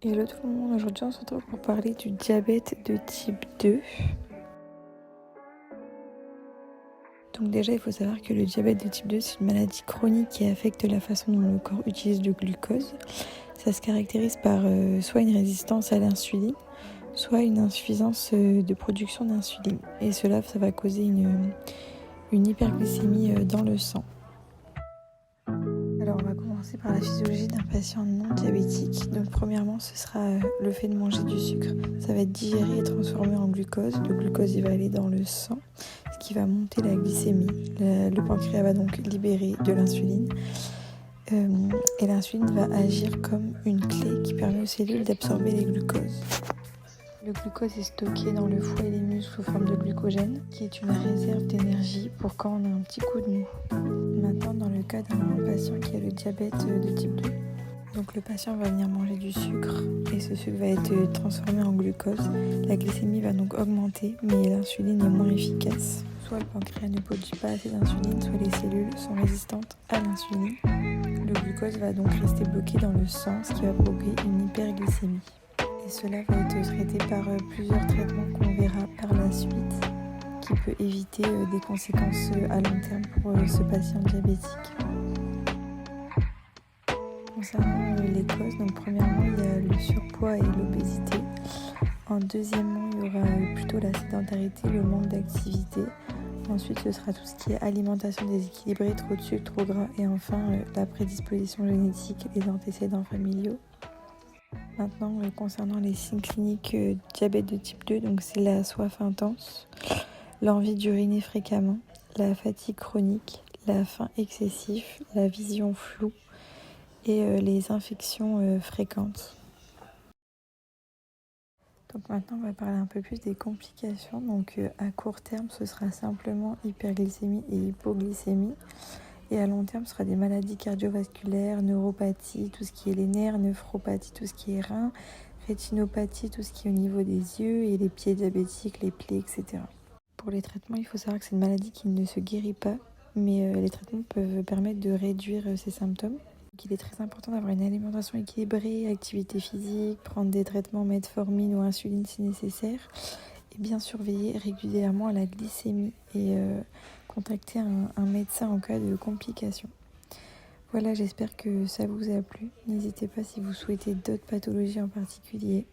Hello tout le monde, aujourd'hui on se retrouve pour parler du diabète de type 2. Donc déjà il faut savoir que le diabète de type 2 c'est une maladie chronique qui affecte la façon dont le corps utilise le glucose. Ça se caractérise par soit une résistance à l'insuline, soit une insuffisance de production d'insuline. Et cela, ça va causer une hyperglycémie dans le sang. Alors on va commencer par la physiologie d'un patient non diabétique. Donc premièrement ce sera le fait de manger du sucre. Ça va être digéré et transformé en glucose. Le glucose il va aller dans le sang, ce qui va monter la glycémie. Le pancréas va donc libérer de l'insuline. Et l'insuline va agir comme une clé qui permet aux cellules d'absorber les glucoses. Le glucose est stocké dans le foie et les muscles sous forme de glucogène, qui est une réserve d'énergie pour quand on a un petit coup de mou. Maintenant, dans le cas d'un patient qui a le diabète de type 2, donc le patient va venir manger du sucre et ce sucre va être transformé en glucose. La glycémie va donc augmenter, mais l'insuline est moins efficace. Soit le pancréas ne produit pas assez d'insuline, soit les cellules sont résistantes à l'insuline. Le glucose va donc rester bloqué dans le sang, ce qui va provoquer une hyperglycémie. Et cela va être traité par plusieurs traitements qu'on verra par la suite, qui peut éviter des conséquences à long terme pour ce patient diabétique. Concernant les causes, donc premièrement il y a le surpoids et l'obésité. Deuxièmement il y aura plutôt la sédentarité, le manque d'activité. Ensuite ce sera tout ce qui est alimentation déséquilibrée, trop de sucre, trop gras. Et enfin la prédisposition génétique, les antécédents familiaux. Maintenant, concernant les signes cliniques diabète de type 2, donc c'est la soif intense, l'envie d'uriner fréquemment, la fatigue chronique, la faim excessive, la vision floue et les infections fréquentes. Donc maintenant, on va parler un peu plus des complications. Donc à court terme, ce sera simplement hyperglycémie et hypoglycémie. Et à long terme, ce sera des maladies cardiovasculaires, neuropathie, tout ce qui est les nerfs, néphropathie, tout ce qui est reins, rétinopathie, tout ce qui est au niveau des yeux, et les pieds diabétiques, les plaies, etc. Pour les traitements, il faut savoir que c'est une maladie qui ne se guérit pas, mais les traitements peuvent permettre de réduire ces symptômes. Donc, il est très important d'avoir une alimentation équilibrée, activité physique, prendre des traitements metformine ou insuline si nécessaire, et bien surveiller régulièrement la glycémie et contacter un médecin en cas de complications. Voilà, j'espère que ça vous a plu. N'hésitez pas si vous souhaitez d'autres pathologies en particulier.